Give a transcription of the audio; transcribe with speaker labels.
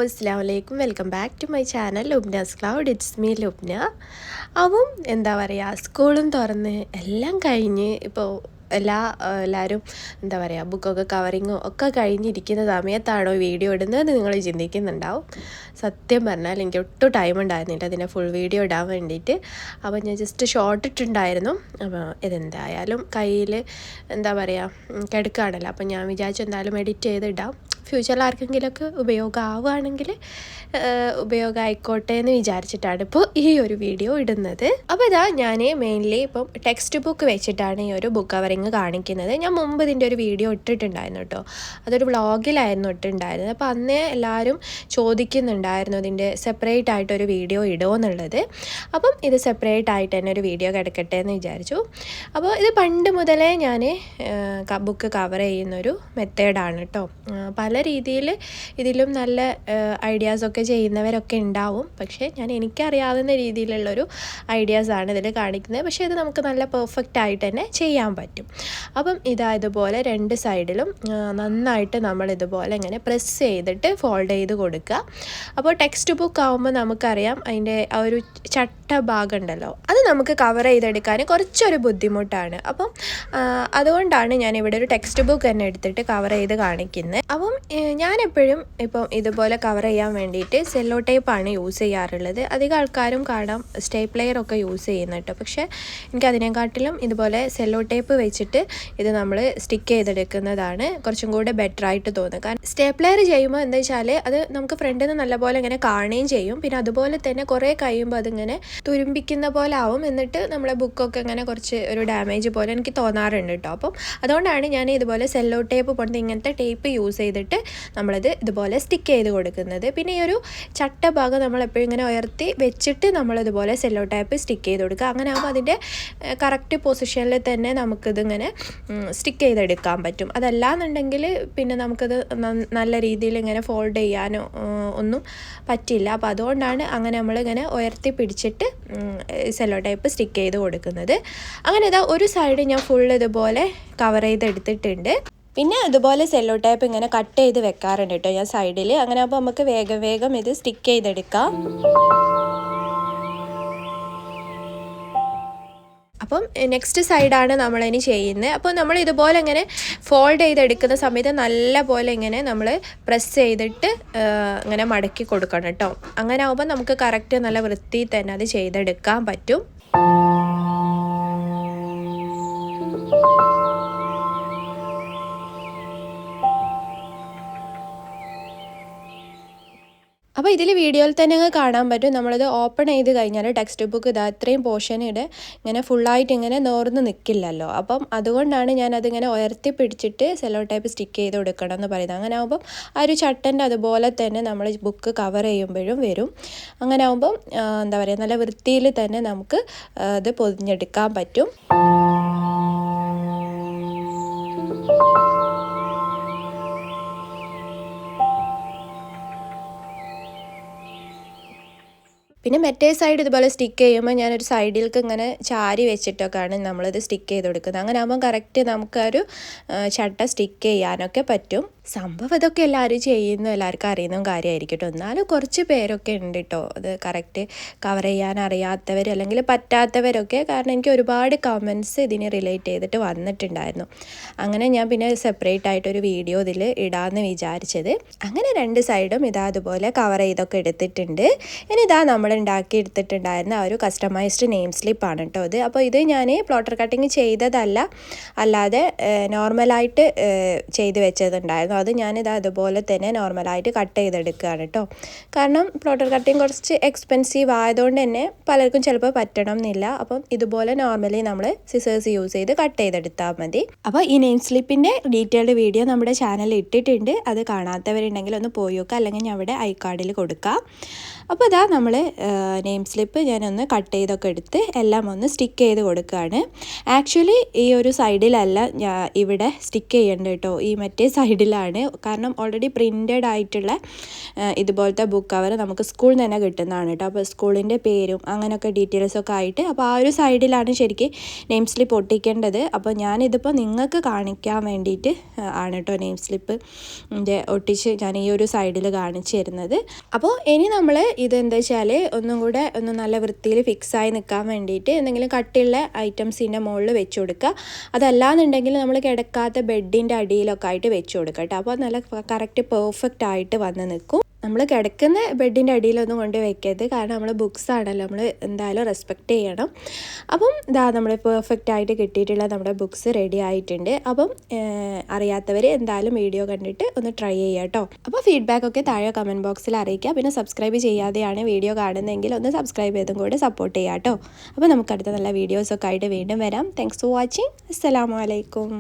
Speaker 1: അസ്സലാമു welcome back to my channel Lubna's cloud. It's me Lubna. അപ്പം എന്താ പറയുക, സ്കൂളും തുറന്ന് എല്ലാം കഴിഞ്ഞ് ഇപ്പോൾ എല്ലാവരും എന്താ പറയുക, ബുക്കൊക്കെ കവറിങ്ങും ഒക്കെ കഴിഞ്ഞിരിക്കുന്ന സമയത്താണോ വീഡിയോ ഇടുന്നത് നിങ്ങൾ ചിന്തിക്കുന്നുണ്ടാവും. സത്യം പറഞ്ഞാൽ എനിക്ക് ഒട്ടും ടൈം ഉണ്ടായിരുന്നില്ല അതിൻ്റെ ഫുൾ വീഡിയോ ഇടാൻ വേണ്ടിയിട്ട്. അപ്പോൾ ഞാൻ ജസ്റ്റ് ഷോർട്ട് ഇട്ടുണ്ടായിരുന്നു. അപ്പോൾ ഇതെന്തായാലും കയ്യിൽ എന്താ പറയുക കിടക്കുകയാണല്ലോ, അപ്പോൾ ഞാൻ വിചാരിച്ചു എന്തായാലും എഡിറ്റ് ചെയ്തിടാം. ഫ്യൂച്ചറിൽ ആർക്കെങ്കിലുമൊക്കെ ഉപയോഗമാവുകയാണെങ്കിൽ ഉപയോഗമായിക്കോട്ടെ എന്ന് വിചാരിച്ചിട്ടാണ് ഇപ്പോൾ ഈ ഒരു വീഡിയോ ഇടുന്നത്. അപ്പോൾ ഇതാ ഞാൻ മെയിൻലി ഇപ്പം ടെക്സ്റ്റ് ബുക്ക് വെച്ചിട്ടാണ് ഈ ഒരു ബുക്ക് കവറിങ് കാണിക്കുന്നത്. ഞാൻ മുമ്പ് ഇതിൻ്റെ ഒരു വീഡിയോ ഇട്ടിട്ടുണ്ടായിരുന്നു കേട്ടോ, അതൊരു വ്ളോഗിലായിരുന്നു ഇട്ടിട്ടുണ്ടായിരുന്നത്. അപ്പോൾ അന്നേ എല്ലാവരും ചോദിക്കുന്നുണ്ടായിരുന്നു ഇതിൻ്റെ സെപ്പറേറ്റ് ആയിട്ടൊരു വീഡിയോ ഇടുമോ എന്നുള്ളത്. അപ്പം ഇത് സെപ്പറേറ്റ് ആയിട്ട് തന്നെ ഒരു വീഡിയോ കിടക്കട്ടെ എന്ന് വിചാരിച്ചു. അപ്പോൾ ഇത് പണ്ട് മുതലേ ഞാൻ ബുക്ക് കവർ ചെയ്യുന്നൊരു മെത്തേഡാണ് കേട്ടോ. പല രീതിയിൽ ഇതിലും നല്ല ഐഡിയാസൊക്കെ ചെയ്യുന്നവരൊക്കെ ഉണ്ടാവും, പക്ഷേ എനിക്കറിയാവുന്ന രീതിയിലുള്ളൊരു ഐഡിയാസാണ് ഇതിൽ കാണിക്കുന്നത്. പക്ഷേ ഇത് നമുക്ക് നല്ല പെർഫെക്റ്റ് ആയിട്ട് തന്നെ ചെയ്യാൻ പറ്റും. അപ്പം ഇതുപോലെ രണ്ട് സൈഡിലും നന്നായിട്ട് നമ്മളിതുപോലെ ഇങ്ങനെ പ്രസ് ചെയ്തിട്ട് ഫോൾഡ് ചെയ്ത് കൊടുക്കുക. അപ്പോൾ ടെക്സ്റ്റ് ബുക്ക് ആകുമ്പോൾ നമുക്കറിയാം അതിൻ്റെ ആ ഒരു ചട്ട ഭാഗം ഉണ്ടല്ലോ, അത് നമുക്ക് കവർ ചെയ്തെടുക്കാൻ കുറച്ചൊരു ബുദ്ധിമുട്ടാണ്. അപ്പം അതുകൊണ്ടാണ് ഞാനിവിടെ ഒരു ടെക്സ്റ്റ് ബുക്ക് തന്നെ എടുത്തിട്ട് കവർ ചെയ്ത് കാണിക്കുന്നത്. അപ്പം ഞാനെപ്പോഴും ഇപ്പം ഇതുപോലെ കവർ ചെയ്യാൻ വേണ്ടിയിട്ട് സെല്ലോ ടേപ്പാണ് യൂസ് ചെയ്യാറുള്ളത്. അധികം ആൾക്കാരും കാണാം സ്റ്റേപ്ലെയറൊക്കെ യൂസ് ചെയ്യുന്നത് കേട്ടോ, പക്ഷേ എനിക്കതിനെക്കാട്ടിലും ഇതുപോലെ സെല്ലോ ടേപ്പ് വെച്ചിട്ട് ഇത് നമ്മൾ സ്റ്റിക്ക് ചെയ്തെടുക്കുന്നതാണ് കുറച്ചും കൂടെ ബെറ്റർ ആയിട്ട് തോന്നുന്നത്. കാരണം സ്റ്റേപ്ലെയർ ചെയ്യുമ്പോൾ എന്താ വെച്ചാൽ അത് നമുക്ക് ഫ്രണ്ടിൽ നിന്ന് നല്ലപോലെ ഇങ്ങനെ കാണുകയും ചെയ്യും, പിന്നെ അതുപോലെ തന്നെ കുറേ കഴിയുമ്പോൾ അതിങ്ങനെ തുരുമ്പിക്കുന്ന പോലെ ആവും, എന്നിട്ട് നമ്മളെ ബുക്കൊക്കെ ഇങ്ങനെ കുറച്ച് ഒരു ഡാമേജ് പോലെ എനിക്ക് തോന്നാറുണ്ട് കേട്ടോ. അപ്പം അതുകൊണ്ടാണ് ഞാൻ ഇതുപോലെ സെല്ലോ ടേപ്പ് പോലത്തെ ഇങ്ങനത്തെ ടേപ്പ് യൂസ് ചെയ്തിട്ട് നമ്മളിത് ഇതുപോലെ സ്റ്റിക്ക് ചെയ്ത് കൊടുക്കുന്നത്. പിന്നെ ഈ ഒരു ചട്ട ഭാഗം നമ്മളെപ്പോഴും ഇങ്ങനെ ഉയർത്തി വെച്ചിട്ട് നമ്മളിതുപോലെ സെല്ലോ ടേപ്പ് സ്റ്റിക്ക് ചെയ്ത് കൊടുക്കുക. അങ്ങനെ ആകുമ്പോൾ അതിൻ്റെ കറക്റ്റ് പൊസിഷനിൽ തന്നെ നമുക്കിതിങ്ങനെ സ്റ്റിക്ക് ചെയ്തെടുക്കാൻ പറ്റും. അതല്ലാന്നുണ്ടെങ്കിൽ പിന്നെ നമുക്കത് നല്ല രീതിയിൽ ഇങ്ങനെ ഫോൾഡ് ചെയ്യാനോ ഒന്നും പറ്റില്ല. അപ്പോൾ അതുകൊണ്ടാണ് അങ്ങനെ നമ്മളിങ്ങനെ ഉയർത്തി പിടിച്ചിട്ട് സെല്ലോ ടേപ്പ് സ്റ്റിക്ക് ചെയ്ത് കൊടുക്കുന്നത്. അങ്ങനെ ഇതാ ഒരു സൈഡ് ഞാൻ ഫുൾ ഇതുപോലെ കവർ ചെയ്തെടുത്തിട്ടുണ്ട്. പിന്നെ അതുപോലെ സെല്ലോ ടേപ്പ് ഇങ്ങനെ കട്ട് ചെയ്ത് വെക്കാറുണ്ട് കേട്ടോ ഞാൻ സൈഡിൽ. അങ്ങനെ ആകുമ്പോൾ നമുക്ക് വേഗം ഇത് സ്റ്റിക്ക് ചെയ്തെടുക്കാം. അപ്പം നെക്സ്റ്റ് സൈഡാണ് നമ്മളിനി ചെയ്യുന്നത്. അപ്പോൾ നമ്മൾ ഇതുപോലെ ഇങ്ങനെ ഫോൾഡ് ചെയ്തെടുക്കുന്ന സമയത്ത് നല്ല പോലെ ഇങ്ങനെ നമ്മൾ പ്രസ് ചെയ്തിട്ട് ഇങ്ങനെ മടക്കി കൊടുക്കണം കേട്ടോ. അങ്ങനെ ആകുമ്പോൾ നമുക്ക് കറക്റ്റ് നല്ല വൃത്തിയിൽ തന്നെ അത് ചെയ്തെടുക്കാൻ പറ്റും. അപ്പോൾ ഇതിൽ വീഡിയോയിൽ തന്നെ അങ്ങ് കാണാൻ പറ്റും. നമ്മളിത് ഓപ്പൺ ചെയ്ത് കഴിഞ്ഞാൽ ടെക്സ്റ്റ് ബുക്ക് ഇത്രയും പോർഷനിടെ ഇങ്ങനെ ഫുള്ളായിട്ട് ഇങ്ങനെ നേർന്ന് നിൽക്കില്ലല്ലോ. അപ്പം അതുകൊണ്ടാണ് ഞാനതിങ്ങനെ ഉയർത്തി പിടിച്ചിട്ട് സെല്ലോ ടേപ്പ് സ്റ്റിക്ക് ചെയ്ത് കൊടുക്കണം എന്ന് പറയുന്നത്. അങ്ങനെ ആകുമ്പം ആ ഒരു ചട്ടൻ്റെ അതുപോലെ തന്നെ നമ്മൾ ബുക്ക് കവർ ചെയ്യുമ്പോഴും വരും. അങ്ങനെ ആകുമ്പം എന്താ പറയുക, നല്ല വൃത്തിയിൽ തന്നെ നമുക്ക് അത് പൊതിഞ്ഞെടുക്കാൻ പറ്റും. പിന്നെ മറ്റേ സൈഡ് ഇതുപോലെ സ്റ്റിക്ക് ചെയ്യുമ്പോൾ ഞാനൊരു സൈഡിലേക്ക് ഇങ്ങനെ ചാരി വെച്ചിട്ടൊക്കെയാണ് നമ്മളിത് സ്റ്റിക്ക് ചെയ്ത് കൊടുക്കുന്നത്. അങ്ങനെ ആകുമ്പോൾ കറക്റ്റ് നമുക്കൊരു ചട്ട സ്റ്റിക്ക് ചെയ്യാനൊക്കെ പറ്റും. സംഭവം ഇതൊക്കെ എല്ലാവരും ചെയ്യുന്നു, എല്ലാവർക്കും അറിയുന്ന കാര്യമായിരിക്കും കേട്ടോ. എന്നാലും കുറച്ച് പേരൊക്കെ ഉണ്ട് കേട്ടോ അത് കറക്റ്റ് കവർ ചെയ്യാൻ അറിയാത്തവർ അല്ലെങ്കിൽ പറ്റാത്തവരൊക്കെ. കാരണം എനിക്ക് ഒരുപാട് കമൻറ്റ്സ് ഇതിനെ റിലേറ്റ് ചെയ്തിട്ട് വന്നിട്ടുണ്ടായിരുന്നു. അങ്ങനെ ഞാൻ പിന്നെ സെപ്പറേറ്റ് ആയിട്ടൊരു വീഡിയോ ഇതിൽ ഇടാമെന്ന് വിചാരിച്ചത്. അങ്ങനെ രണ്ട് സൈഡും അതുപോലെ കവർ ചെയ്തൊക്കെ എടുത്തിട്ടുണ്ട്. ഇനി നമ്മൾ ഉണ്ടാക്കി എടുത്തിട്ടുണ്ടായിരുന്ന ആ ഒരു കസ്റ്റമൈസ്ഡ് നെയിം സ്ലിപ്പാണ് കേട്ടോ ഇത്. അപ്പോൾ ഇത് ഞാൻ പ്ലോട്ടർ കട്ടിങ് ചെയ്തതല്ല, അല്ലാതെ നോർമലായിട്ട് ചെയ്ത് വെച്ചതുണ്ടായിരുന്നു. അത് ഞാനിത് അതുപോലെ തന്നെ നോർമലായിട്ട് കട്ട് ചെയ്തെടുക്കുകയാണ് കേട്ടോ. കാരണം പ്ലോട്ടർ കട്ടിങ് കുറച്ച് എക്സ്പെൻസീവ് ആയതുകൊണ്ട് തന്നെ പലർക്കും ചിലപ്പോൾ പറ്റണം എന്നില്ല. അപ്പം ഇതുപോലെ നോർമലി നമ്മൾ സിസേഴ്സ് യൂസ് ചെയ്ത് കട്ട് ചെയ്തെടുത്താൽ മതി. അപ്പോൾ ഈ നെയിം സ്ലിപ്പിൻ്റെ ഡീറ്റെയിൽഡ് വീഡിയോ നമ്മുടെ ചാനലിൽ ഇട്ടിട്ടുണ്ട്. അത് കാണാത്തവരുണ്ടെങ്കിൽ ഒന്ന് പോയി നോക്കുക, അല്ലെങ്കിൽ ഞാൻ അവിടെ ഐ കാർഡിൽ കൊടുക്കാം. അപ്പോൾ ഇതാ നമ്മൾ നെയിം സ്ലിപ്പ് ഞാനൊന്ന് കട്ട് ചെയ്തൊക്കെ എടുത്ത് എല്ലാം ഒന്ന് സ്റ്റിക്ക് ചെയ്ത് കൊടുക്കുകയാണ്. ആക്ച്വലി ഈ ഒരു സൈഡിലല്ല ഇവിടെ സ്റ്റിക്ക് ചെയ്യേണ്ടത് കേട്ടോ, ഈ മറ്റേ സൈഡിലാണ്. കാരണം ഓൾറെഡി പ്രിൻറ്റഡ് ആയിട്ടുള്ള ഇതുപോലത്തെ ബുക്ക് കവർ നമുക്ക് സ്കൂളിൽ നിന്ന് തന്നെ കിട്ടുന്നതാണ് കേട്ടോ. അപ്പോൾ സ്കൂളിൻ്റെ പേരും അങ്ങനെയൊക്കെ ഡീറ്റെയിൽസൊക്കെ ആയിട്ട് അപ്പോൾ ആ ഒരു സൈഡിലാണ് ശരിക്കും നെയിം സ്ലിപ്പ് ഒട്ടിക്കേണ്ടത്. അപ്പോൾ ഞാനിതിപ്പോൾ നിങ്ങൾക്ക് കാണിക്കാൻ വേണ്ടിയിട്ട് ആണ് കേട്ടോ നെയിം സ്ലിപ്പ് ഒട്ടിച്ച് ഞാൻ ഈ ഒരു സൈഡിൽ കാണിച്ചു തരുന്നത്. അപ്പോൾ ഇനി നമ്മൾ ഇതെന്താ വെച്ചാൽ ഒന്നും കൂടെ ഒന്ന് നല്ല വൃത്തിയിൽ ഫിക്സായി നിൽക്കാൻ വേണ്ടിയിട്ട് എന്തെങ്കിലും കട്ടിയുള്ള ഐറ്റംസിൻ്റെ മുകളിൽ വെച്ച് കൊടുക്കുക. അതല്ലാന്നുണ്ടെങ്കിൽ നമ്മൾ കിടക്കാത്ത ബെഡിൻ്റെ അടിയിലൊക്കെ ആയിട്ട് വെച്ച് കൊടുക്കുക കേട്ടോ. അപ്പോൾ നല്ല കറക്റ്റ് പെർഫെക്റ്റ് ആയിട്ട് വന്ന് നിൽക്കും. നമ്മൾ കിടക്കുന്ന ബെഡിൻ്റെ അടിയിലൊന്നും കൊണ്ട് വയ്ക്കരുത്, കാരണം നമ്മൾ ബുക്സ് ആണല്ലോ, നമ്മൾ എന്തായാലും റെസ്പെക്റ്റ് ചെയ്യണം. അപ്പം ഇതാ നമ്മൾ പെർഫെക്റ്റ് ആയിട്ട് കിട്ടിയിട്ടുള്ള നമ്മുടെ ബുക്സ് റെഡി ആയിട്ടുണ്ട്. അപ്പം അറിയാത്തവർ എന്തായാലും വീഡിയോ കണ്ടിട്ട് ഒന്ന് ട്രൈ ചെയ്യുക കേട്ടോ. അപ്പോൾ ഫീഡ്ബാക്കൊക്കെ താഴെ കമൻറ്റ് ബോക്സിൽ അറിയിക്കുക. പിന്നെ സബ്സ്ക്രൈബ് ചെയ്യാതെയാണ് വീഡിയോ കാണുന്നതെങ്കിൽ ഒന്ന് സബ്സ്ക്രൈബ് ചെയ്തും കൂടെ സപ്പോർട്ട് ചെയ്യാം കേട്ടോ. അപ്പോൾ നമുക്കടുത്ത നല്ല വീഡിയോസൊക്കെ ആയിട്ട് വീണ്ടും വരാം. Thanks for watching. അസ്സലാമു അലൈക്കും.